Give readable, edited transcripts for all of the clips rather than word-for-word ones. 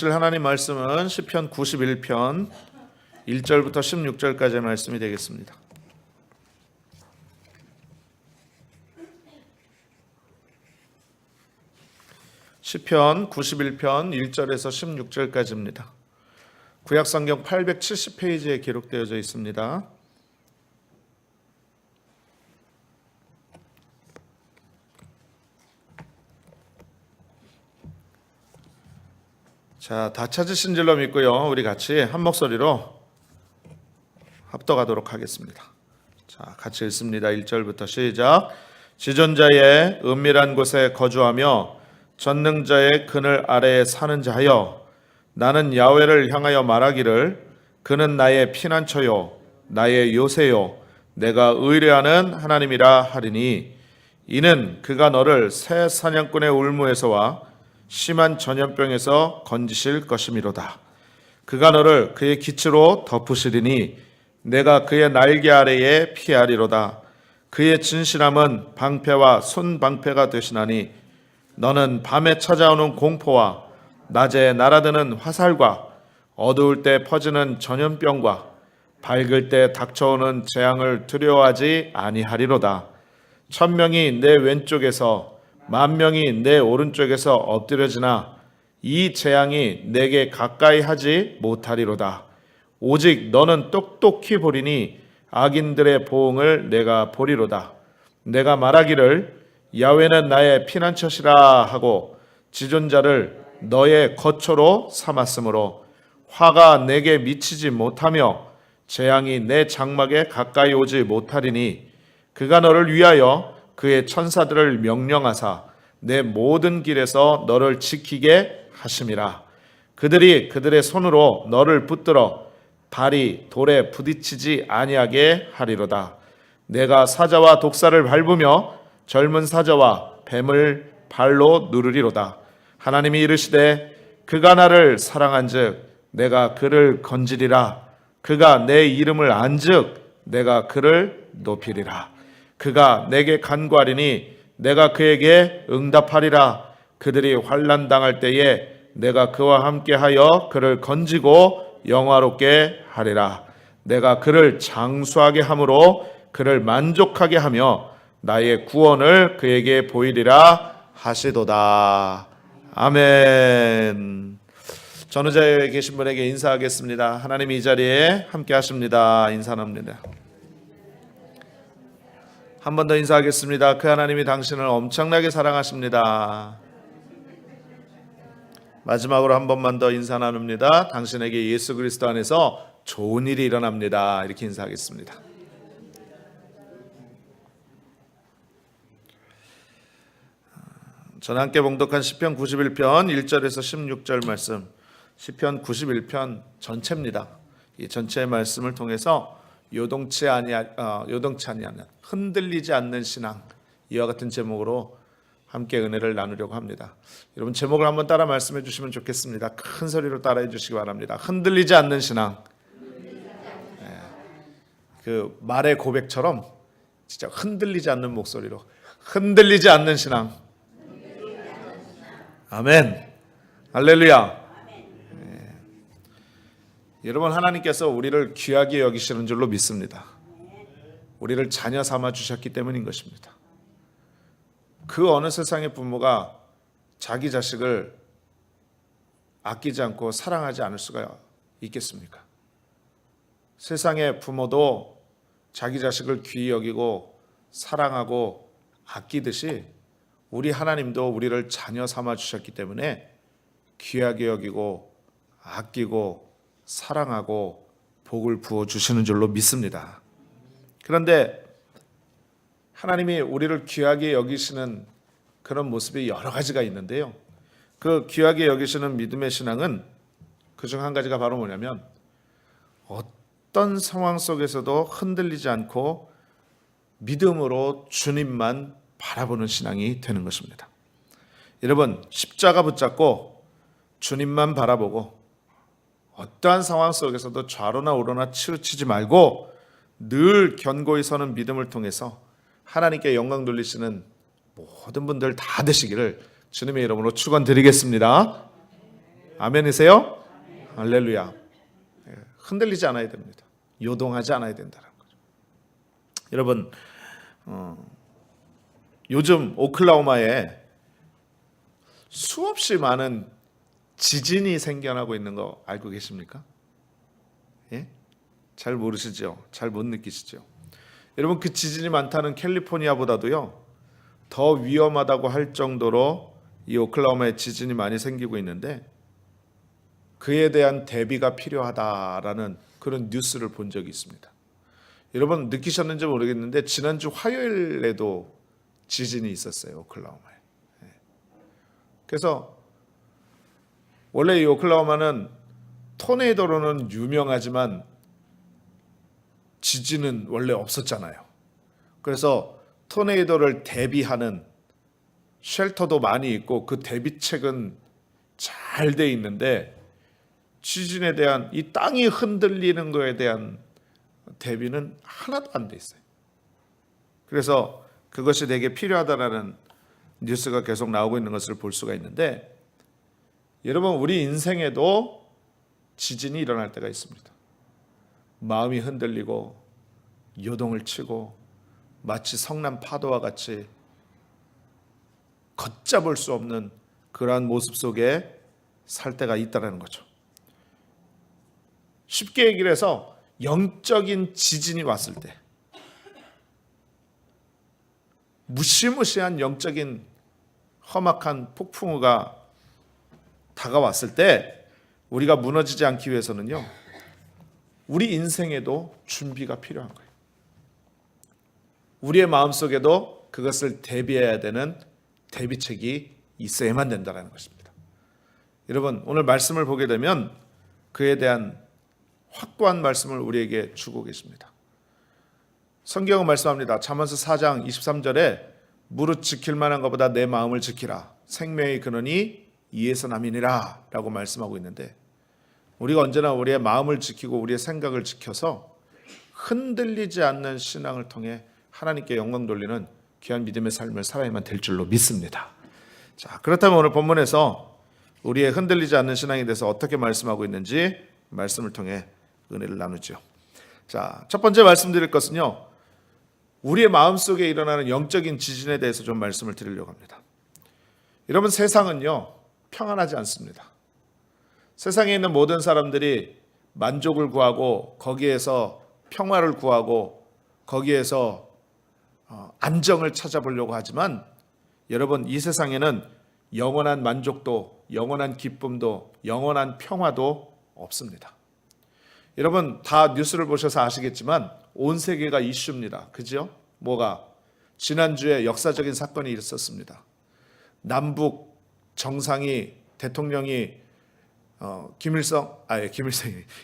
하나님 말씀은 시편 91편 1절부터 16절까지의 말씀이 되겠습니다. 시편 91편 1절에서 16절까지입니다. 구약성경 870페이지에 기록되어져 있습니다. 자, 다 찾으신 줄로 믿고요. 우리 같이 한 목소리로 합독하도록 하겠습니다. 자, 같이 읽습니다. 1절부터 시작. 지존자의 은밀한 곳에 거주하며 전능자의 그늘 아래에 사는 자여, 나는 야훼를 향하여 말하기를 그는 나의 피난처요 나의 요새요 내가 의뢰하는 하나님이라 하리니, 이는 그가 너를 새 사냥꾼의 울무에서와 심한 전염병에서 건지실 것이미로다. 그가 너를 그의 기치로 덮으시리니 내가 그의 날개 아래에 피하리로다. 그의 진실함은 방패와 손방패가 되시나니, 너는 밤에 찾아오는 공포와 낮에 날아드는 화살과 어두울 때 퍼지는 전염병과 밝을 때 닥쳐오는 재앙을 두려워하지 아니하리로다. 1000명이 내 왼쪽에서 10,000명이 내 오른쪽에서 엎드려지나 이 재앙이 내게 가까이 하지 못하리로다. 오직 너는 똑똑히 보리니 악인들의 보응을 내가 보리로다. 내가 말하기를 야훼는 나의 피난처시라 하고 지존자를 너의 거처로 삼았으므로 화가 내게 미치지 못하며 재앙이 내 장막에 가까이 오지 못하리니, 그가 너를 위하여 그의 천사들을 명령하사 내 모든 길에서 너를 지키게 하심이라. 그들이 그들의 손으로 너를 붙들어 발이 돌에 부딪히지 아니하게 하리로다. 내가 사자와 독사를 밟으며 젊은 사자와 뱀을 발로 누르리로다. 하나님이 이르시되 그가 나를 사랑한즉 내가 그를 건지리라. 그가 내 이름을 안즉 내가 그를 높이리라. 그가 내게 간구하리니 내가 그에게 응답하리라. 그들이 환난 당할 때에 내가 그와 함께하여 그를 건지고 영화롭게 하리라. 내가 그를 장수하게 함으로 그를 만족하게 하며 나의 구원을 그에게 보이리라 하시도다. 아멘. 전후자에 계신 분에게 인사하겠습니다. 하나님이 이 자리에 함께 하십니다. 인사 나눕니다. 한 번 더 인사하겠습니다. 그 하나님이 당신을 엄청나게 사랑하십니다. 마지막으로 한 번만 더 인사 나눕니다. 당신에게 예수 그리스도 안에서 좋은 일이 일어납니다. 이렇게 인사하겠습니다. 저는 함께 봉독한 시편 91편 1절에서 16절 말씀, 시편 91편 전체입니다. 이 전체의 말씀을 통해서 요동치 아니하는 흔들리지 않는 신앙, 이와 같은 제목으로 함께 은혜를 나누려고 합니다. 여러분, 제목을 한번 따라 말씀해 주시면 좋겠습니다. 큰 소리로 따라해 주시기 바랍니다. 흔들리지 않는 신앙. 그 말의 고백처럼 진짜 흔들리지 않는 목소리로, 흔들리지 않는 신앙. 아멘. 할렐루야. 여러분, 하나님께서 우리를 귀하게 여기시는 줄로 믿습니다. 우리를 자녀 삼아 주셨기 때문인 것입니다. 그 어느 세상의 부모가 자기 자식을 아끼지 않고 사랑하지 않을 수가 있겠습니까? 세상의 부모도 자기 자식을 귀히 여기고 사랑하고 아끼듯이 우리 하나님도 우리를 자녀 삼아 주셨기 때문에 귀하게 여기고 아끼고 사랑하고 복을 부어 주시는 줄로 믿습니다. 그런데 하나님이 우리를 귀하게 여기시는 그런 모습이 여러 가지가 있는데요. 그 귀하게 여기시는 믿음의 신앙은 그중 한 가지가 바로 뭐냐면, 어떤 상황 속에서도 흔들리지 않고 믿음으로 주님만 바라보는 신앙이 되는 것입니다. 여러분, 십자가 붙잡고 주님만 바라보고 어떠한 상황 속에서도 좌로나 우로나 치우치지 말고 늘 견고히 서는 믿음을 통해서 하나님께 영광 돌리시는 모든 분들 다 되시기를 주님의 이름으로 축원드리겠습니다. 아멘이세요? 할렐루야. 흔들리지 않아야 됩니다. 요동하지 않아야 된다는 거죠. 여러분, 요즘 오클라호마에 수없이 많은 지진이 생겨나고 있는 거 알고 계십니까? 예? 잘 모르시죠? 잘 못 느끼시죠? 여러분, 그 지진이 많다는 캘리포니아보다도요 더 위험하다고 할 정도로 이 오클라호마에 지진이 많이 생기고 있는데 그에 대한 대비가 필요하다라는 그런 뉴스를 본 적이 있습니다. 여러분 느끼셨는지 모르겠는데 지난주 화요일에도 지진이 있었어요, 오클라호마에. 그래서 원래 이 오클라호마는 토네이도로는 유명하지만 지진은 원래 없었잖아요. 그래서 토네이도를 대비하는 쉘터도 많이 있고 그 대비책은 잘 돼 있는데 지진에 대한 이 땅이 흔들리는 거에 대한 대비는 하나도 안 돼 있어요. 그래서 그것이 되게 필요하다라는 뉴스가 계속 나오고 있는 것을 볼 수가 있는데 여러분 우리 인생에도 지진이 일어날 때가 있습니다. 마음이 흔들리고 요동을 치고 마치 성난 파도와 같이 걷잡을 수 없는 그러한 모습 속에 살 때가 있다는 거죠. 쉽게 얘기를 해서 영적인 지진이 왔을 때, 무시무시한 영적인 험악한 폭풍우가 다가왔을 때 우리가 무너지지 않기 위해서는요, 우리 인생에도 준비가 필요한 거예요. 우리의 마음속에도 그것을 대비해야 되는 대비책이 있어야만 된다는 것입니다. 여러분 오늘 말씀을 보게 되면 그에 대한 확고한 말씀을 우리에게 주고 계십니다. 성경은 말씀합니다. 잠언서 4장 23절에 무릇 지킬 만한 것보다 내 마음을 지키라. 생명의 근원이 이에서 남이니라 라고 말씀하고 있는데 우리가 언제나 우리의 마음을 지키고 우리의 생각을 지켜서 흔들리지 않는 신앙을 통해 하나님께 영광 돌리는 귀한 믿음의 삶을 살아야만 될 줄로 믿습니다. 자, 그렇다면 오늘 본문에서 우리의 흔들리지 않는 신앙에 대해서 어떻게 말씀하고 있는지 말씀을 통해 은혜를 나누죠. 자, 첫 번째 말씀드릴 것은요, 우리의 마음속에 일어나는 영적인 지진에 대해서 좀 말씀을 드리려고 합니다. 여러분 세상은요 평안하지 않습니다. 세상에 있는 모든 사람들이 만족을 구하고 거기에서 평화를 구하고 거기에서 안정을 찾아보려고 하지만 여러분 이 세상에는 영원한 만족도, 영원한 기쁨도, 영원한 평화도 없습니다. 여러분 다 뉴스를 보셔서 아시겠지만 온 세계가 이슈입니다. 그죠? 뭐가? 지난주에 역사적인 사건이 있었습니다. 남북 정상이 대통령이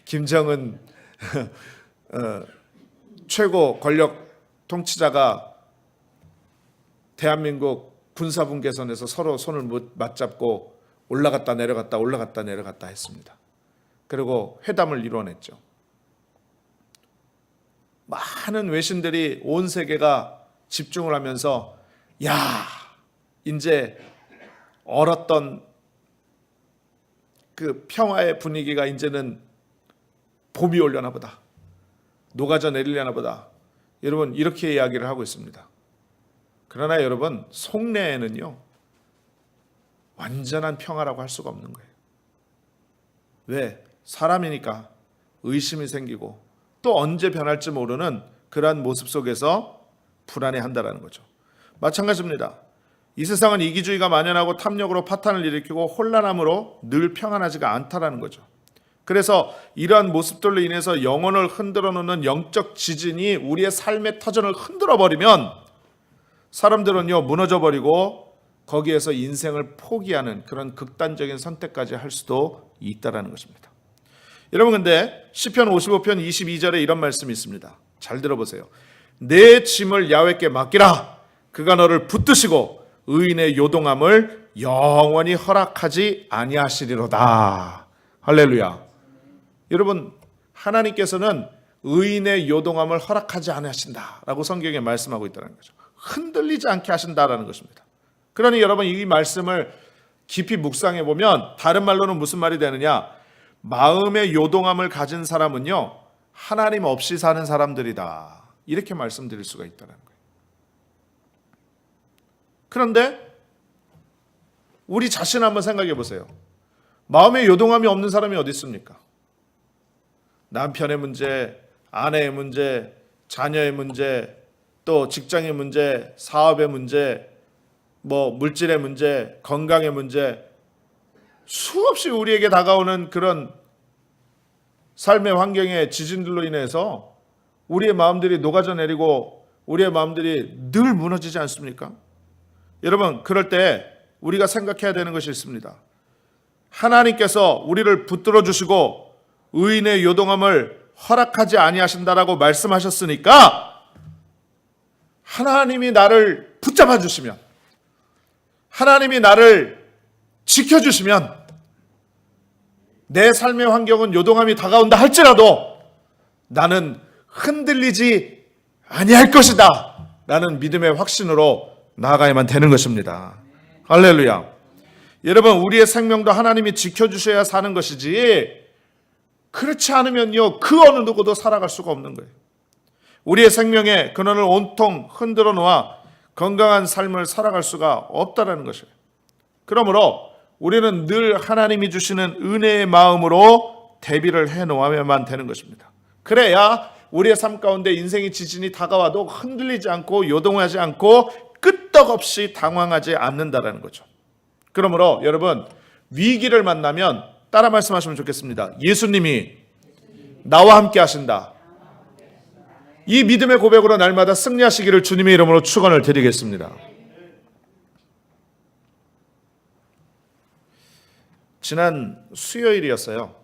김정은 최고 권력 통치자가 대한민국 군사분계선에서 서로 손을 맞잡고 올라갔다 내려갔다 했습니다. 그리고 회담을 이뤄냈죠. 많은 외신들이 온 세계가 집중을 하면서 야, 이제 얼었던 그 평화의 분위기가 이제는 봄이 오려나 보다. 녹아져 내리려나 보다. 여러분 이렇게 이야기를 하고 있습니다. 그러나 여러분 속내에는요 완전한 평화라고 할 수가 없는 거예요. 왜? 사람이니까 의심이 생기고 또 언제 변할지 모르는 그러한 모습 속에서 불안해한다는 거죠. 마찬가지입니다. 이 세상은 이기주의가 만연하고 탐욕으로 파탄을 일으키고 혼란함으로 늘 평안하지가 않다라는 거죠. 그래서 이러한 모습들로 인해서 영혼을 흔들어 놓는 영적 지진이 우리의 삶의 터전을 흔들어 버리면 사람들은요 무너져 버리고 거기에서 인생을 포기하는 그런 극단적인 선택까지 할 수도 있다라는 것입니다. 여러분 근데 시편 55편 22절에 이런 말씀이 있습니다. 잘 들어보세요. 내 짐을 야훼께 맡기라. 그가 너를 붙드시고 의인의 요동함을 영원히 허락하지 아니하시리로다. 할렐루야. 여러분 하나님께서는 의인의 요동함을 허락하지 아니하신다라고 성경에 말씀하고 있다는 거죠. 흔들리지 않게 하신다라는 것입니다. 그러니 여러분 이 말씀을 깊이 묵상해 보면 다른 말로는 무슨 말이 되느냐? 마음의 요동함을 가진 사람은요, 하나님 없이 사는 사람들이다. 이렇게 말씀드릴 수가 있다는 거예요. 그런데 우리 자신 한번 생각해 보세요. 마음의 요동함이 없는 사람이 어디 있습니까? 남편의 문제, 아내의 문제, 자녀의 문제, 또 직장의 문제, 사업의 문제, 물질의 문제, 건강의 문제, 수없이 우리에게 다가오는 그런 삶의 환경의 지진들로 인해서 우리의 마음들이 녹아져 내리고 우리의 마음들이 늘 무너지지 않습니까? 여러분, 그럴 때 우리가 생각해야 되는 것이 있습니다. 하나님께서 우리를 붙들어 주시고 의인의 요동함을 허락하지 아니하신다라고 말씀하셨으니까 하나님이 나를 붙잡아 주시면, 하나님이 나를 지켜주시면 내 삶의 환경은 요동함이 다가온다 할지라도 나는 흔들리지 아니할 것이다 라는 믿음의 확신으로 나아가야만 되는 것입니다. 할렐루야. 여러분, 우리의 생명도 하나님이 지켜주셔야 사는 것이지, 그렇지 않으면요, 그 어느 누구도 살아갈 수가 없는 거예요. 우리의 생명의 근원을 온통 흔들어 놓아 건강한 삶을 살아갈 수가 없다라는 것이에요. 그러므로 우리는 늘 하나님이 주시는 은혜의 마음으로 대비를 해 놓아야만 되는 것입니다. 그래야 우리의 삶 가운데 인생의 지진이 다가와도 흔들리지 않고 요동하지 않고 끄떡없이 당황하지 않는다라는 거죠. 그러므로 여러분, 위기를 만나면 따라 말씀하시면 좋겠습니다. 예수님이 나와 함께 하신다. 이 믿음의 고백으로 날마다 승리하시기를 주님의 이름으로 축원을 드리겠습니다. 지난 수요일이었어요.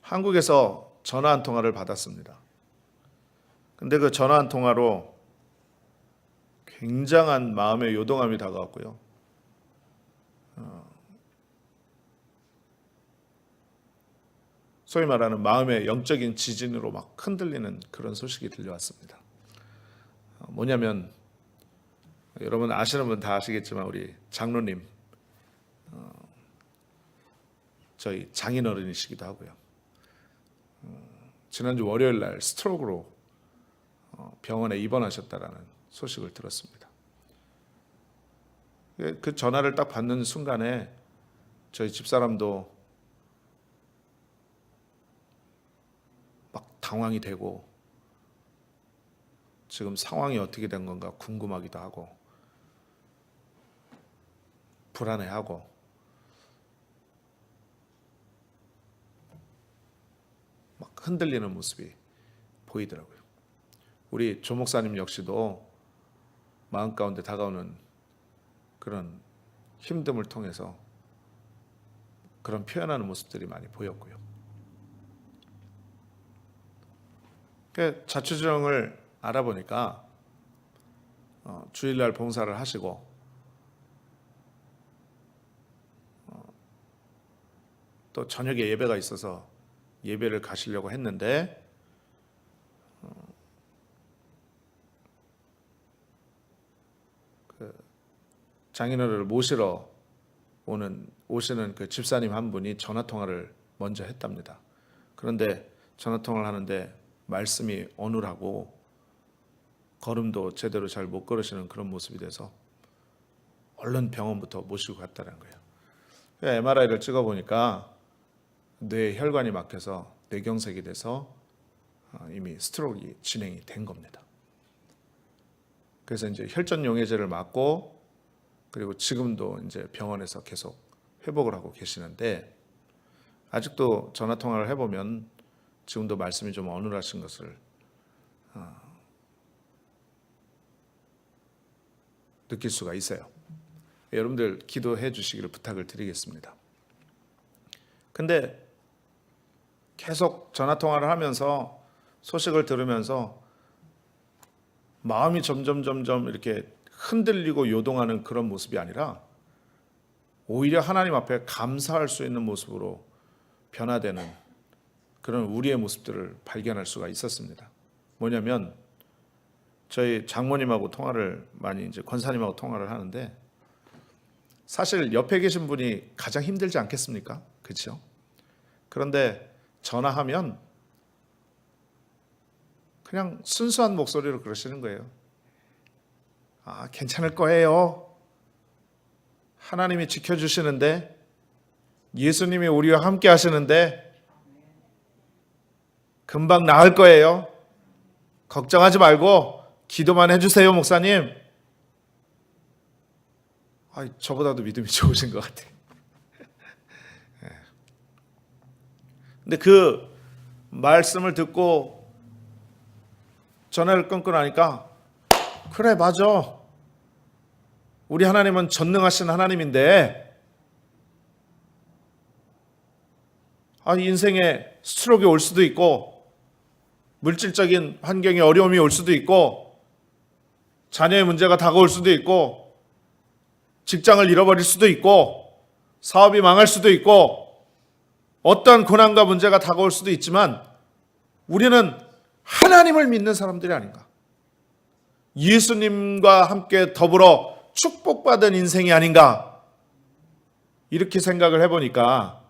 한국에서 전화 한 통화를 받았습니다. 근데 그 전화 한 통화로 굉장한 마음의 요동함이 다가왔고요. 소위 말하는 마음의 영적인 지진으로 막 흔들리는 그런 소식이 들려왔습니다. 뭐냐면, 여러분 아시는 분 다 아시겠지만 우리 장로님, 저희 장인어른이시기도 하고요. 지난주 월요일 날 스트로크로 병원에 입원하셨다라는 소식을 들었습니다. 그 전화를 딱 받는 순간에 저희 집사람도 막 당황이 되고 지금 상황이 어떻게 된 건가 궁금하기도 하고 불안해하고, 막 흔들리는 모습이 보이더라고요. 우리 조 목사님 역시도 마음 가운데 다가오는 그런 힘듦을 통해서 그런 표현하는 모습들이 많이 보였고요. 자초지종을 알아보니까 주일날 봉사를 하시고 또 저녁에 예배가 있어서 예배를 가시려고 했는데 장인어른을 모시러 오시는 그 집사님 한 분이 전화 통화를 먼저 했답니다. 그런데 전화 통화를 하는데 말씀이 어눌하고 걸음도 제대로 잘 못 걸으시는 그런 모습이 돼서 얼른 병원부터 모시고 갔다는 거예요. MRI를 찍어보니까 뇌 혈관이 막혀서 뇌경색이 돼서 이미 스트로크가 진행이 된 겁니다. 그래서 이제 혈전 용해제를 맞고, 그리고 지금도 이제 병원에서 계속 회복을 하고 계시는데, 아직도 전화 통화를 해보면 지금도 말씀이 좀 어눌하신 것을 느낄 수가 있어요. 여러분들 기도해 주시기를 부탁을 드리겠습니다. 근데 계속 전화 통화를 하면서 소식을 들으면서 마음이 점점 이렇게 흔들리고 요동하는 그런 모습이 아니라 오히려 하나님 앞에 감사할 수 있는 모습으로 변화되는 그런 우리의 모습들을 발견할 수가 있었습니다. 뭐냐면 저희 장모님하고 통화를 많이, 이제 권사님하고 통화를 하는데 사실 옆에 계신 분이 가장 힘들지 않겠습니까? 그렇죠? 그런데 전화하면 그냥 순수한 목소리로 그러시는 거예요. 아, 괜찮을 거예요. 하나님이 지켜주시는데, 예수님이 우리와 함께 하시는데 금방 나을 거예요. 걱정하지 말고 기도만 해주세요, 목사님. 아, 저보다도 믿음이 좋으신 것 같아요. 근데 그 말씀을 듣고 전화를 끊고 나니까, 그래, 맞아. 우리 하나님은 전능하신 하나님인데, 인생에 스트로크가 올 수도 있고, 물질적인 환경에 어려움이 올 수도 있고, 자녀의 문제가 다가올 수도 있고, 직장을 잃어버릴 수도 있고, 사업이 망할 수도 있고, 어떤 고난과 문제가 다가올 수도 있지만 우리는 하나님을 믿는 사람들이 아닌가. 예수님과 함께 더불어 축복받은 인생이 아닌가. 이렇게 생각을 해보니까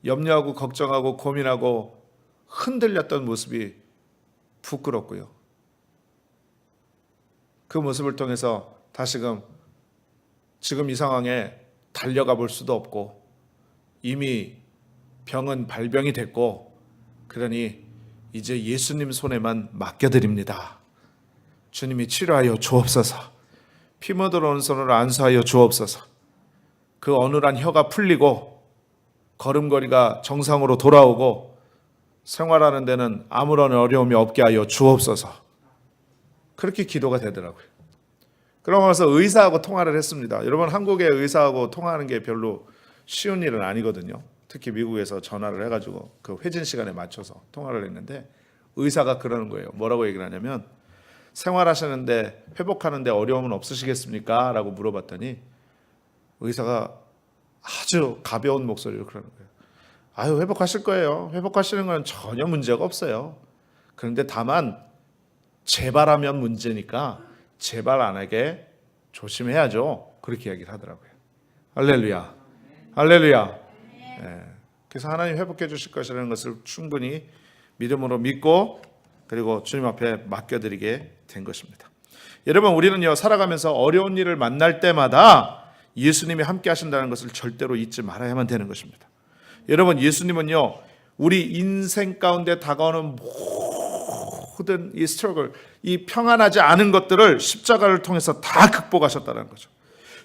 염려하고 걱정하고 고민하고 흔들렸던 모습이 부끄럽고요. 그 모습을 통해서 다시금 지금 이 상황에 달려가 볼 수도 없고, 이미 병은 발병이 됐고, 그러니 이제 예수님 손에만 맡겨드립니다. 주님이 치료하여 주옵소서. 피 묻어나온 손으로 안수하여 주옵소서. 그 어눌한 혀가 풀리고 걸음걸이가 정상으로 돌아오고 생활하는 데는 아무런 어려움이 없게 하여 주옵소서. 그렇게 기도가 되더라고요. 그러면서 의사하고 통화를 했습니다. 여러분, 한국의 의사하고 통화하는 게 별로 쉬운 일은 아니거든요. 특히 미국에서 전화를 해가지고 그 회진 시간에 맞춰서 통화를 했는데, 의사가 그러는 거예요. 뭐라고 얘기를 하냐면, 생활하시는데 회복하는데 어려움은 없으시겠습니까? 라고 물어봤더니 의사가 아주 가벼운 목소리로 그러는 거예요. 아유, 회복하실 거예요. 회복하시는 건 전혀 문제가 없어요. 그런데 다만 재발하면 문제니까 재발 안 하게 조심해야죠. 그렇게 이야기를 하더라고요. 할렐루야. 할렐루야. 그래서 하나님 회복해 주실 것이라는 것을 충분히 믿음으로 믿고, 그리고 주님 앞에 맡겨드리게 된 것입니다. 여러분, 우리는요, 살아가면서 어려운 일을 만날 때마다 예수님이 함께 하신다는 것을 절대로 잊지 말아야만 되는 것입니다. 여러분, 예수님은요, 우리 인생 가운데 다가오는 모든 이 스트러글, 이 평안하지 않은 것들을 십자가를 통해서 다 극복하셨다는 거죠.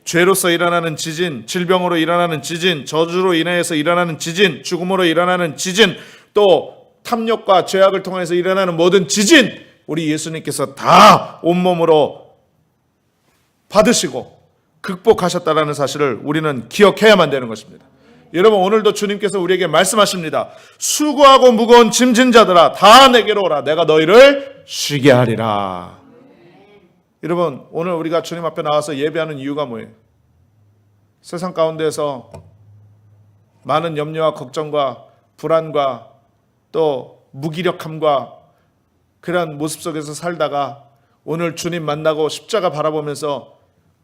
죄로서 일어나는 지진, 질병으로 일어나는 지진, 저주로 인해서 일어나는 지진, 죽음으로 일어나는 지진, 또 탐욕과 죄악을 통해서 일어나는 모든 지진, 우리 예수님께서 다 온몸으로 받으시고 극복하셨다는 사실을 우리는 기억해야만 되는 것입니다. 여러분, 오늘도 주님께서 우리에게 말씀하십니다. 수고하고 무거운 짐진 자들아, 다 내게로 오라. 내가 너희를 쉬게 하리라. 여러분, 오늘 우리가 주님 앞에 나와서 예배하는 이유가 뭐예요? 세상 가운데서 많은 염려와 걱정과 불안과 또 무기력함과 그런 모습 속에서 살다가 오늘 주님 만나고 십자가 바라보면서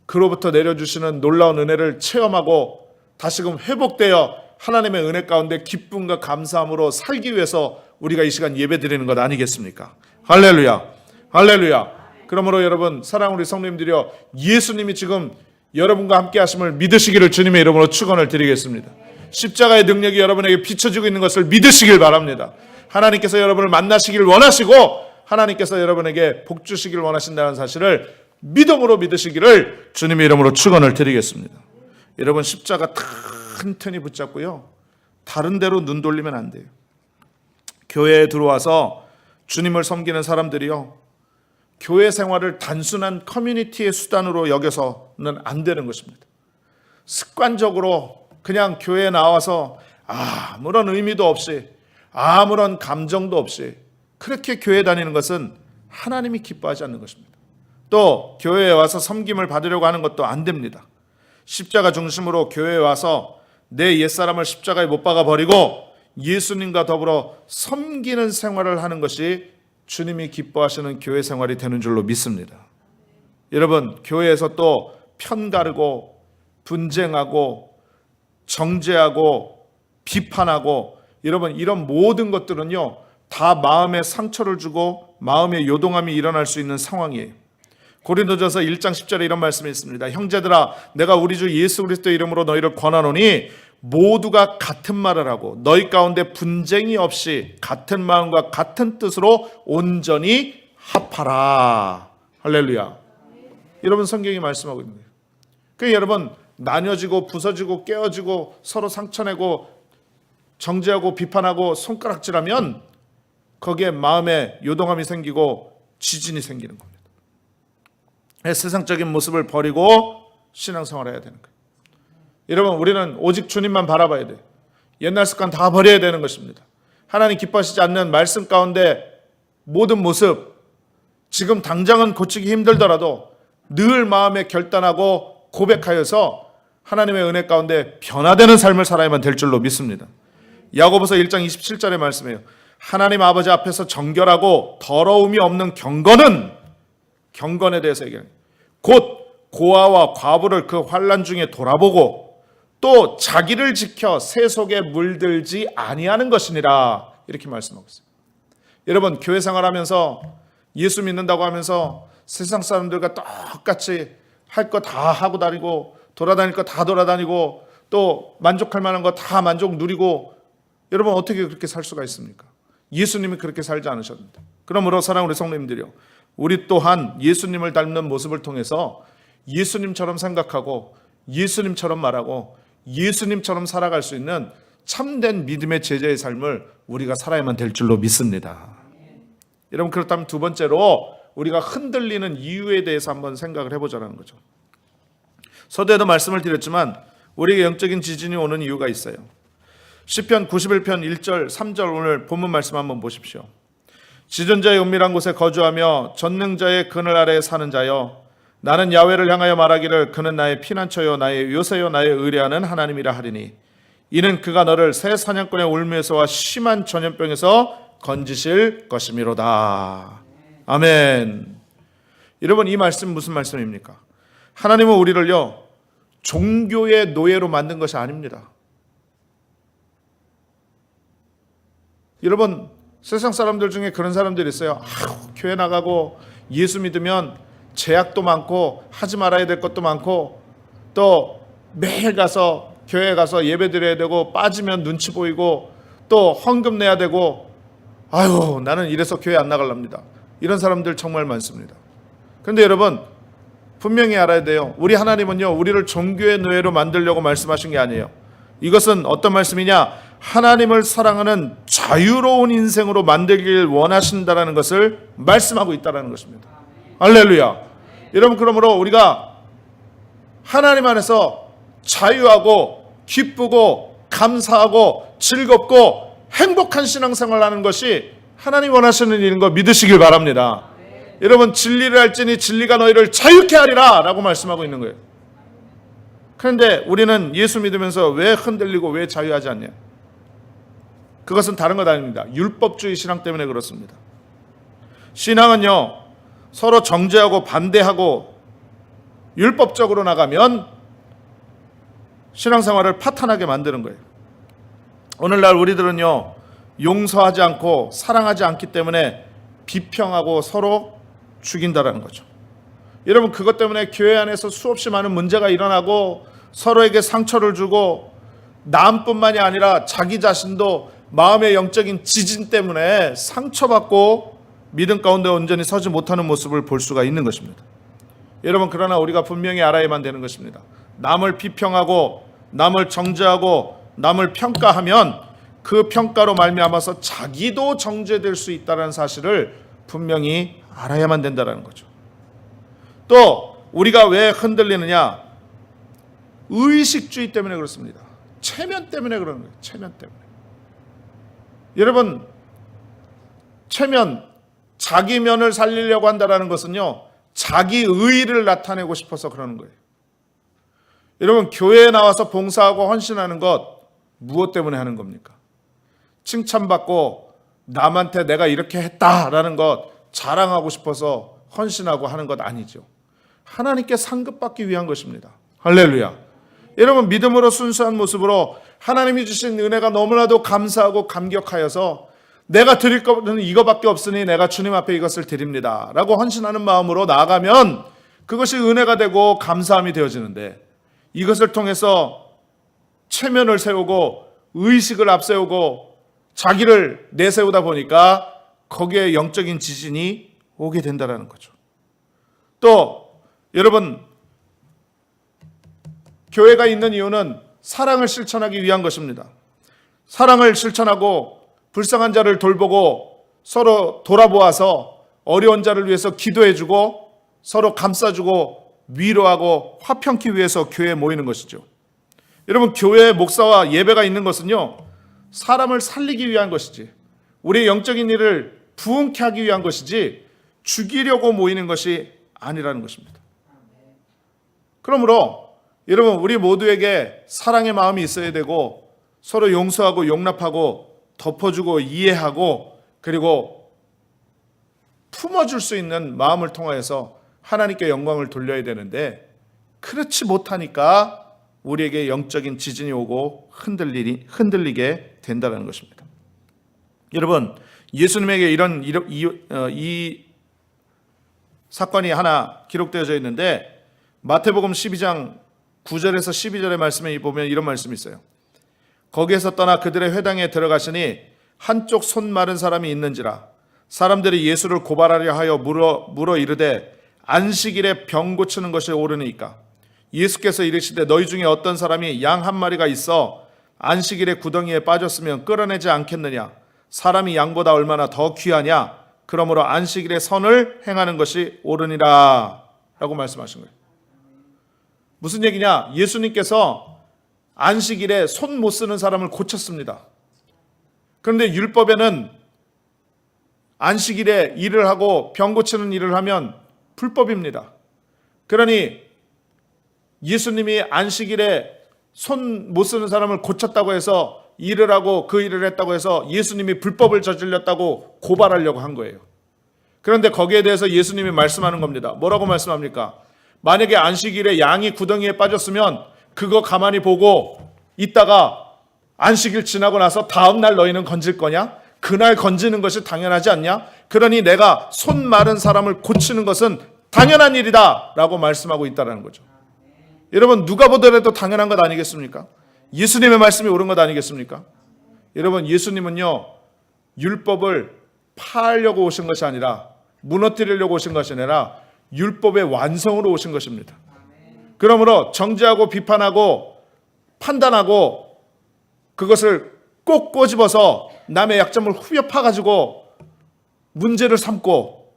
그로부터 내려주시는 놀라운 은혜를 체험하고 다시금 회복되어 하나님의 은혜 가운데 기쁨과 감사함으로 살기 위해서 우리가 이 시간 예배 드리는 것 아니겠습니까? 할렐루야. 할렐루야. 그러므로 여러분, 사랑하는 우리 성도님들이여, 예수님이 지금 여러분과 함께 하심을 믿으시기를 주님의 이름으로 축원을 드리겠습니다. 십자가의 능력이 여러분에게 비춰지고 있는 것을 믿으시길 바랍니다. 하나님께서 여러분을 만나시길 원하시고 하나님께서 여러분에게 복 주시길 원하신다는 사실을 믿음으로 믿으시기를 주님의 이름으로 축원을 드리겠습니다. 여러분, 십자가 튼튼히 붙잡고요, 다른 데로 눈 돌리면 안 돼요. 교회에 들어와서 주님을 섬기는 사람들이요, 교회 생활을 단순한 커뮤니티의 수단으로 여겨서는 안 되는 것입니다. 습관적으로 그냥 교회에 나와서 아무런 의미도 없이 아무런 감정도 없이 그렇게 교회 다니는 것은 하나님이 기뻐하지 않는 것입니다. 또 교회에 와서 섬김을 받으려고 하는 것도 안 됩니다. 십자가 중심으로 교회에 와서 내 옛사람을 십자가에 못 박아 버리고 예수님과 더불어 섬기는 생활을 하는 것이 주님이 기뻐하시는 교회 생활이 되는 줄로 믿습니다. 여러분, 교회에서 또 편가르고 분쟁하고 정죄하고 비판하고 여러분 이런 모든 것들은요 다 마음에 상처를 주고 마음의 요동함이 일어날 수 있는 상황이에요. 고린도전서 1장 10절에 이런 말씀이 있습니다. 형제들아 내가 우리 주 예수 그리스도의 이름으로 너희를 권하노니 모두가 같은 말을 하고 너희 가운데 분쟁이 없이 같은 마음과 같은 뜻으로 온전히 합하라. 할렐루야. 여러분 성경이 말씀하고 있는 거예요. 그러니까 여러분 나뉘어지고 부서지고 깨어지고 서로 상처내고 정죄하고 비판하고 손가락질하면 거기에 마음에 요동함이 생기고 지진이 생기는 겁니다. 세상적인 모습을 버리고 신앙생활을 해야 되는 거예요. 여러분 우리는 오직 주님만 바라봐야 돼요. 옛날 습관 다 버려야 되는 것입니다. 하나님 기뻐하시지 않는 말씀 가운데 모든 모습 지금 당장은 고치기 힘들더라도 늘 마음에 결단하고 고백하여서 하나님의 은혜 가운데 변화되는 삶을 살아야만 될 줄로 믿습니다. 야고보서 1장 27절의 말씀이에요. 하나님 아버지 앞에서 정결하고 더러움이 없는 경건에 대해서 얘기합니다. 곧 고아와 과부를 그 환난 중에 돌아보고 또 자기를 지켜 새 속에 물들지 아니하는 것이니라 이렇게 말씀하고 있어요. 여러분 교회 생활하면서 예수 믿는다고 하면서 세상 사람들과 똑같이 할 거 다 하고 다니고 돌아다닐 거 다 돌아다니고 또 만족할 만한 거 다 만족 누리고 여러분 어떻게 그렇게 살 수가 있습니까? 예수님이 그렇게 살지 않으셨는데. 그러므로 사랑하는 우리 성도님들이요, 우리 또한 예수님을 닮는 모습을 통해서 예수님처럼 생각하고 예수님처럼 말하고 예수님처럼 살아갈 수 있는 참된 믿음의 제자의 삶을 우리가 살아야만 될 줄로 믿습니다. 여러분 그렇다면 두 번째로 우리가 흔들리는 이유에 대해서 한번 생각을 해보자는 거죠. 서두에도 말씀을 드렸지만 우리에게 영적인 지진이 오는 이유가 있어요. 시편 91편 1절 3절 오늘 본문 말씀 한번 보십시오. 지존자의 은밀한 곳에 거주하며 전능자의 그늘 아래에 사는 자여 나는 야훼를 향하여 말하기를 그는 나의 피난처요 나의 요새요 나의 의뢰하는 하나님이라 하리니 이는 그가 너를 새 사냥꾼의 울면서와 심한 전염병에서 건지실 것이미로다. 아멘. 여러분 이 말씀 무슨 말씀입니까? 하나님은 우리를요 종교의 노예로 만든 것이 아닙니다. 여러분 세상 사람들 중에 그런 사람들이 있어요. 교회 나가고 예수 믿으면 제약도 많고 하지 말아야 될 것도 많고 또 매일 가서 교회 가서 예배 드려야 되고 빠지면 눈치 보이고 또 헌금 내야 되고 아유 나는 이래서 교회 안 나갈랍니다. 이런 사람들 정말 많습니다. 그런데 여러분 분명히 알아야 돼요. 우리 하나님은요 우리를 종교의 노예로 만들려고 말씀하신 게 아니에요. 이것은 어떤 말씀이냐? 하나님을 사랑하는 자유로운 인생으로 만들길 원하신다라는 것을 말씀하고 있다는 것입니다. 할렐루야. 여러분 그러므로 우리가 하나님 안에서 자유하고 기쁘고 감사하고 즐겁고 행복한 신앙생활을 하는 것이 하나님 원하시는 일인 거 믿으시길 바랍니다. 여러분 진리를 알지니 진리가 너희를 자유케 하리라 라고 말씀하고 있는 거예요. 그런데 우리는 예수 믿으면서 왜 흔들리고 왜 자유하지 않냐? 그것은 다른 것 아닙니다. 율법주의 신앙 때문에 그렇습니다. 신앙은요 서로 정죄하고 반대하고 율법적으로 나가면 신앙생활을 파탄하게 만드는 거예요. 오늘날 우리들은요 용서하지 않고 사랑하지 않기 때문에 비평하고 서로 죽인다라는 거죠. 여러분 그것 때문에 교회 안에서 수없이 많은 문제가 일어나고 서로에게 상처를 주고 남뿐만이 아니라 자기 자신도 마음의 영적인 지진 때문에 상처받고 믿음 가운데 온전히 서지 못하는 모습을 볼 수가 있는 것입니다. 여러분 그러나 우리가 분명히 알아야만 되는 것입니다. 남을 비평하고 남을 정죄하고 남을 평가하면 그 평가로 말미암아서 자기도 정죄될 수 있다는 사실을 분명히 알아야만 된다는 거죠. 또 우리가 왜 흔들리느냐? 의식주의 때문에 그렇습니다. 체면 때문에 그러는 거예요. 체면 때문에. 여러분 체면, 자기 면을 살리려고 한다는 것은요 자기 의의를 나타내고 싶어서 그러는 거예요. 여러분 교회에 나와서 봉사하고 헌신하는 것 무엇 때문에 하는 겁니까? 칭찬받고 남한테 내가 이렇게 했다라는 것 자랑하고 싶어서 헌신하고 하는 것 아니죠. 하나님께 상급받기 위한 것입니다. 할렐루야. 여러분, 믿음으로 순수한 모습으로 하나님이 주신 은혜가 너무나도 감사하고 감격하여서 내가 드릴 것은 이거밖에 없으니 내가 주님 앞에 이것을 드립니다 라고 헌신하는 마음으로 나아가면 그것이 은혜가 되고 감사함이 되어지는데, 이것을 통해서 체면을 세우고 의식을 앞세우고 자기를 내세우다 보니까 거기에 영적인 지진이 오게 된다는 거죠. 또 여러분, 교회가 있는 이유는 사랑을 실천하기 위한 것입니다. 사랑을 실천하고 불쌍한 자를 돌보고 서로 돌아보아서 어려운 자를 위해서 기도해주고 서로 감싸주고 위로하고 화평케 위해서 교회에 모이는 것이죠. 여러분, 교회에 목사와 예배가 있는 것은요, 사람을 살리기 위한 것이지 우리의 영적인 일을 부흥케 하기 위한 것이지 죽이려고 모이는 것이 아니라는 것입니다. 그러므로 여러분, 우리 모두에게 사랑의 마음이 있어야 되고 서로 용서하고 용납하고 덮어주고 이해하고 그리고 품어줄 수 있는 마음을 통하여서 하나님께 영광을 돌려야 되는데, 그렇지 못하니까 우리에게 영적인 지진이 오고 흔들리게 된다는 것입니다. 여러분, 예수님에게 이 사건이 하나 기록되어져 있는데, 마태복음 12장 9절에서 12절의 말씀에 보면 이런 말씀이 있어요. 거기에서 떠나 그들의 회당에 들어가시니 한쪽 손 마른 사람이 있는지라 사람들이 예수를 고발하려 하여 물어 이르되 안식일에 병 고치는 것이 옳으니까. 예수께서 이르시되 너희 중에 어떤 사람이 양 한 마리가 있어 안식일에 구덩이에 빠졌으면 끌어내지 않겠느냐. 사람이 양보다 얼마나 더 귀하냐. 그러므로 안식일에 선을 행하는 것이 옳으니라 라고 말씀하신 거예요. 무슨 얘기냐? 예수님께서 안식일에 손 못 쓰는 사람을 고쳤습니다. 그런데 율법에는 안식일에 일을 하고 병 고치는 일을 하면 불법입니다. 그러니 예수님이 안식일에 손 못 쓰는 사람을 고쳤다고 해서 일을 하고 그 일을 했다고 해서 예수님이 불법을 저질렀다고 고발하려고 한 거예요. 그런데 거기에 대해서 예수님이 말씀하는 겁니다. 뭐라고 말씀합니까? 만약에 안식일에 양이 구덩이에 빠졌으면 그거 가만히 보고 있다가 안식일 지나고 나서 다음 날 너희는 건질 거냐? 그날 건지는 것이 당연하지 않냐? 그러니 내가 손 마른 사람을 고치는 것은 당연한 일이다 라고 말씀하고 있다는 거죠. 여러분, 누가 보더라도 당연한 것 아니겠습니까? 예수님의 말씀이 옳은 것 아니겠습니까? 여러분, 예수님은요, 율법을 파하려고 오신 것이 아니라 무너뜨리려고 오신 것이 아니라 율법의 완성으로 오신 것입니다. 그러므로 정죄하고 비판하고 판단하고 그것을 꼭 꼬집어서 남의 약점을 후벼 파가지고 문제를 삼고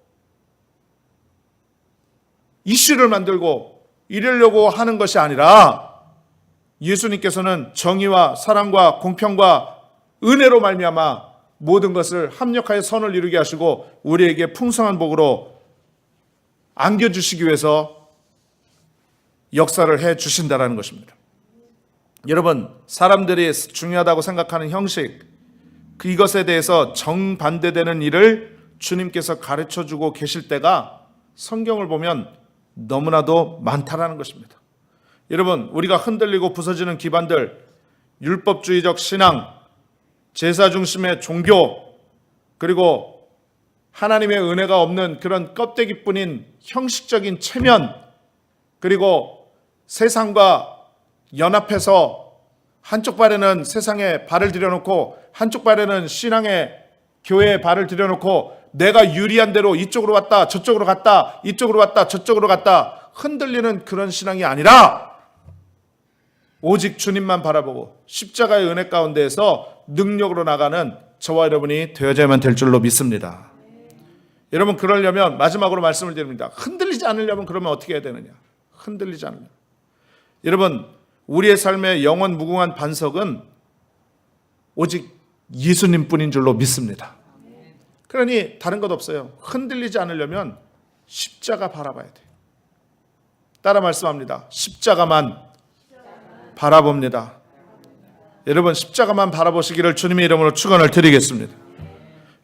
이슈를 만들고 이러려고 하는 것이 아니라 예수님께서는 정의와 사랑과 공평과 은혜로 말미암아 모든 것을 합력하여 선을 이루게 하시고 우리에게 풍성한 복으로 안겨주시기 위해서 역사를 해 주신다라는 것입니다. 여러분, 사람들이 중요하다고 생각하는 형식, 이것에 대해서 정반대되는 일을 주님께서 가르쳐주고 계실 때가 성경을 보면 너무나도 많다라는 것입니다. 여러분, 우리가 흔들리고 부서지는 기반들, 율법주의적 신앙, 제사 중심의 종교, 그리고 하나님의 은혜가 없는 그런 껍데기뿐인 형식적인 체면, 그리고 세상과 연합해서 한쪽 발에는 세상에 발을 들여놓고 한쪽 발에는 신앙의 교회에 발을 들여놓고 내가 유리한 대로 이쪽으로 왔다 저쪽으로 갔다 이쪽으로 왔다 저쪽으로 갔다 흔들리는 그런 신앙이 아니라 오직 주님만 바라보고 십자가의 은혜 가운데에서 능력으로 나가는 저와 여러분이 되어야만 될 줄로 믿습니다. 여러분, 그러려면 마지막으로 말씀을 드립니다. 흔들리지 않으려면 그러면 어떻게 해야 되느냐? 흔들리지 않으려면, 여러분, 우리의 삶의 영원 무궁한 반석은 오직 예수님뿐인 줄로 믿습니다. 그러니 다른 것 없어요. 흔들리지 않으려면 십자가 바라봐야 돼요. 따라 말씀합니다. 십자가만 바라봅니다. 여러분, 십자가만 바라보시기를 주님의 이름으로 축원을 드리겠습니다.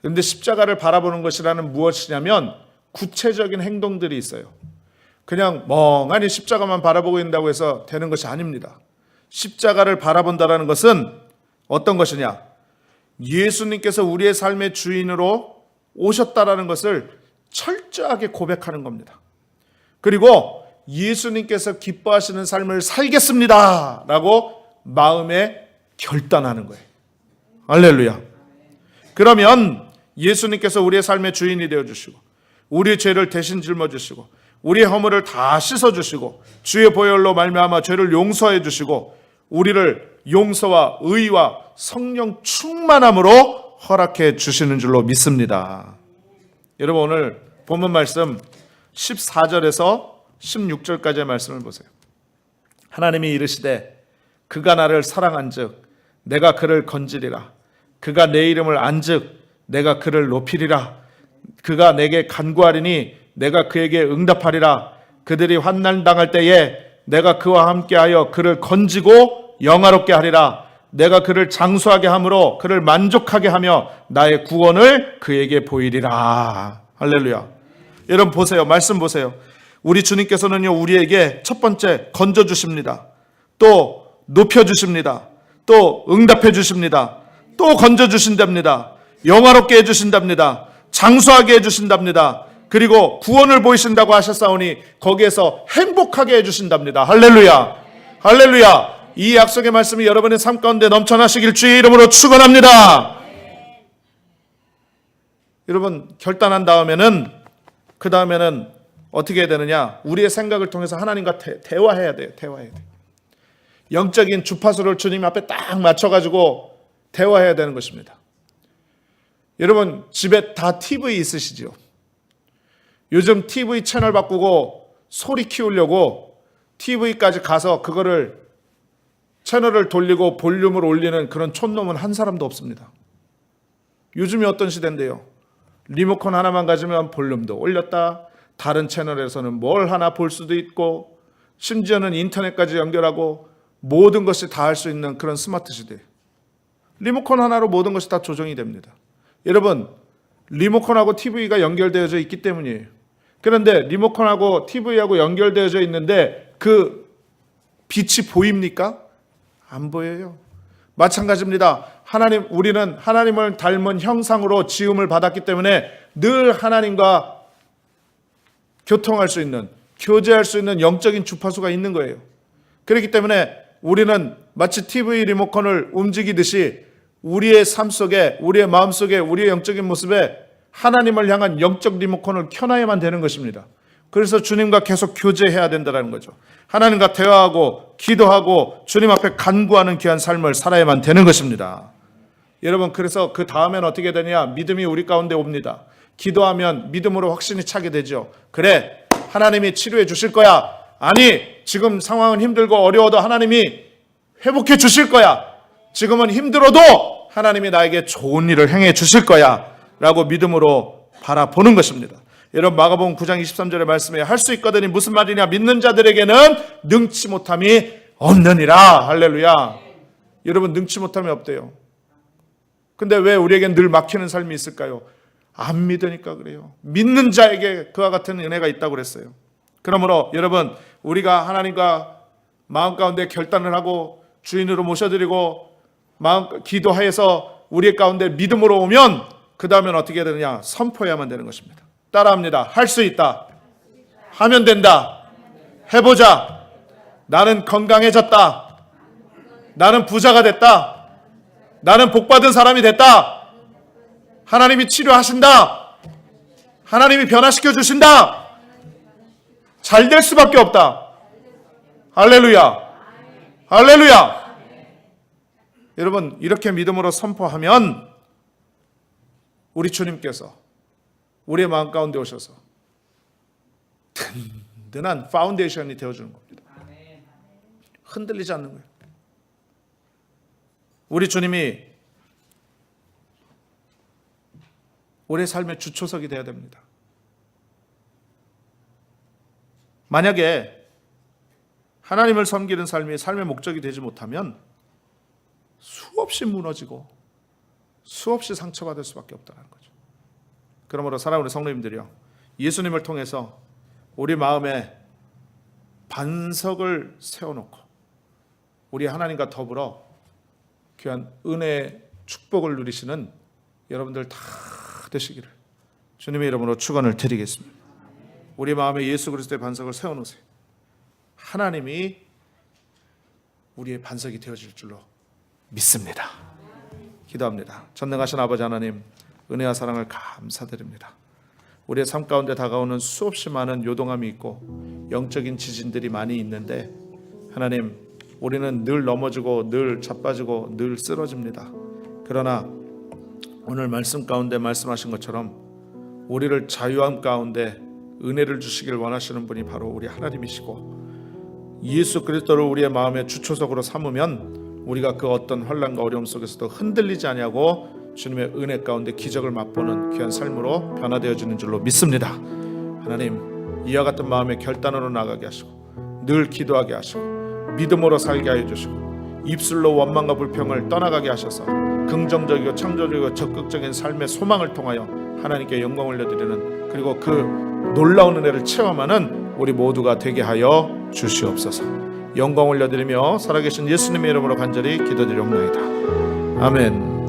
그런데 십자가를 바라보는 것이라는 무엇이냐면 구체적인 행동들이 있어요. 그냥 멍하니 십자가만 바라보고 있다고 해서 되는 것이 아닙니다. 십자가를 바라본다라는 것은 어떤 것이냐? 예수님께서 우리의 삶의 주인으로 오셨다라는 것을 철저하게 고백하는 겁니다. 그리고 예수님께서 기뻐하시는 삶을 살겠습니다 라고 마음에 결단하는 거예요. 할렐루야. 그러면 예수님께서 우리의 삶의 주인이 되어주시고 우리의 죄를 대신 짊어지시고 우리의 허물을 다 씻어주시고 주의 보혈로 말미암아 죄를 용서해 주시고 우리를 용서와 의와 성령 충만함으로 허락해 주시는 줄로 믿습니다. 여러분, 오늘 본문 말씀 14절에서 16절까지의 말씀을 보세요. 하나님이 이르시되 그가 나를 사랑한즉 내가 그를 건지리라. 그가 내 이름을 안즉 내가 그를 높이리라. 그가 내게 간구하리니 내가 그에게 응답하리라. 그들이 환난 당할 때에 내가 그와 함께하여 그를 건지고 영화롭게 하리라. 내가 그를 장수하게 함으로 그를 만족하게 하며 나의 구원을 그에게 보이리라. 할렐루야. 여러분 보세요. 말씀 보세요. 우리 주님께서는요, 우리에게 첫 번째 건져주십니다. 또 높여주십니다. 또 응답해 주십니다. 또 건져주신답니다. 영화롭게 해주신답니다. 장수하게 해주신답니다. 그리고 구원을 보이신다고 하셨사오니 거기에서 행복하게 해주신답니다. 할렐루야. 할렐루야. 이 약속의 말씀이 여러분의 삶 가운데 넘쳐나시길 주의 이름으로 축원합니다. 여러분, 결단한 다음에는 그 다음에는 어떻게 해야 되느냐? 우리의 생각을 통해서 하나님과 대화해야 돼요. 대화해야 돼요. 영적인 주파수를 주님 앞에 딱 맞춰가지고 대화해야 되는 것입니다. 여러분, 집에 다 TV 있으시죠? 요즘 TV 채널 바꾸고 소리 키우려고 TV까지 가서 그거를 채널을 돌리고 볼륨을 올리는 그런 촌놈은 한 사람도 없습니다. 요즘이 어떤 시대인데요? 리모컨 하나만 가지면 볼륨도 올렸다, 다른 채널에서는 뭘 하나 볼 수도 있고, 심지어는 인터넷까지 연결하고 모든 것이 다 할 수 있는 그런 스마트 시대. 리모컨 하나로 모든 것이 다 조정이 됩니다. 여러분, 리모컨하고 TV가 연결되어져 있기 때문이에요. 그런데 리모컨하고 TV하고 연결되어져 있는데 그 빛이 보입니까? 안 보여요. 마찬가지입니다. 우리는 하나님을 닮은 형상으로 지음을 받았기 때문에 늘 하나님과 교통할 수 있는, 교제할 수 있는 영적인 주파수가 있는 거예요. 그렇기 때문에 우리는 마치 TV 리모컨을 움직이듯이 우리의 삶 속에, 우리의 마음 속에, 우리의 영적인 모습에 하나님을 향한 영적 리모컨을 켜놔야만 되는 것입니다. 그래서 주님과 계속 교제해야 된다는 거죠. 하나님과 대화하고 기도하고 주님 앞에 간구하는 귀한 삶을 살아야만 되는 것입니다. 여러분, 그래서 그 다음엔 어떻게 되냐? 믿음이 우리 가운데 옵니다. 기도하면 믿음으로 확신이 차게 되죠. 그래, 하나님이 치료해 주실 거야. 아니, 지금 상황은 힘들고 어려워도 하나님이 회복해 주실 거야. 지금은 힘들어도 하나님이 나에게 좋은 일을 행해 주실 거야 라고 믿음으로 바라보는 것입니다. 여러분, 마가복음 9장 23절의 말씀에 할 수 있거든이 무슨 말이냐? 믿는 자들에게는 능치 못함이 없느니라. 할렐루야. 여러분, 능치 못함이 없대요. 근데 왜 우리에겐 늘 막히는 삶이 있을까요? 안 믿으니까 그래요. 믿는 자에게 그와 같은 은혜가 있다고 그랬어요. 그러므로 여러분, 우리가 하나님과 마음 가운데 결단을 하고 주인으로 모셔드리고 마음 기도하여서 우리 가운데 믿음으로 오면 그 다음엔 어떻게 되느냐? 선포해야만 되는 것입니다. 따라합니다. 할 수 있다. 하면 된다. 해보자. 나는 건강해졌다. 나는 부자가 됐다. 나는 복받은 사람이 됐다. 하나님이 치료하신다. 하나님이 변화시켜 주신다. 잘 될 수밖에 없다. 할렐루야. 할렐루야. 여러분, 이렇게 믿음으로 선포하면 우리 주님께서 우리의 마음 가운데 오셔서 든든한 파운데이션이 되어주는 겁니다. 흔들리지 않는 거예요. 우리 주님이 우리의 삶의 주초석이 되어야 됩니다. 만약에 하나님을 섬기는 삶이 삶의 목적이 되지 못하면 수없이 무너지고 수없이 상처받을 수밖에 없다는 거죠. 그러므로 사랑하는 우리 성도님들이요, 예수님을 통해서 우리 마음에 반석을 세워놓고 우리 하나님과 더불어 귀한 은혜의 축복을 누리시는 여러분들 다 되시기를 주님의 이름으로 축원을 드리겠습니다. 우리 마음에 예수 그리스도의 반석을 세워놓으세요. 하나님이 우리의 반석이 되어질 줄로 믿습니다. 기도합니다. 전능하신 아버지 하나님, 은혜와 사랑을 감사드립니다. 우리의 삶 가운데 다가오는 수없이 많은 요동함이 있고 영적인 지진들이 많이 있는데 하나님, 우리는 늘 넘어지고 늘 자빠지고 늘 쓰러집니다. 그러나 오늘 말씀 가운데 말씀하신 것처럼 우리를 자유함 가운데 은혜를 주시길 원하시는 분이 바로 우리 하나님이시고, 예수 그리스도를 우리의 마음의 주초석으로 삼으면 우리가 그 어떤 환난과 어려움 속에서도 흔들리지 아니하고 주님의 은혜 가운데 기적을 맛보는 귀한 삶으로 변화되어지는 줄로 믿습니다. 하나님, 이와 같은 마음의 결단으로 나가게 하시고 늘 기도하게 하시고 믿음으로 살게 하여 주시고 입술로 원망과 불평을 떠나가게 하셔서 긍정적이고 창조적이고 적극적인 삶의 소망을 통하여 하나님께 영광을 올려드리는, 그리고 그 놀라운 은혜를 체험하는 우리 모두가 되게 하여 주시옵소서. 영광 올려드리며 살아계신 예수님의 이름으로 간절히 기도드리옵나이다. 아멘.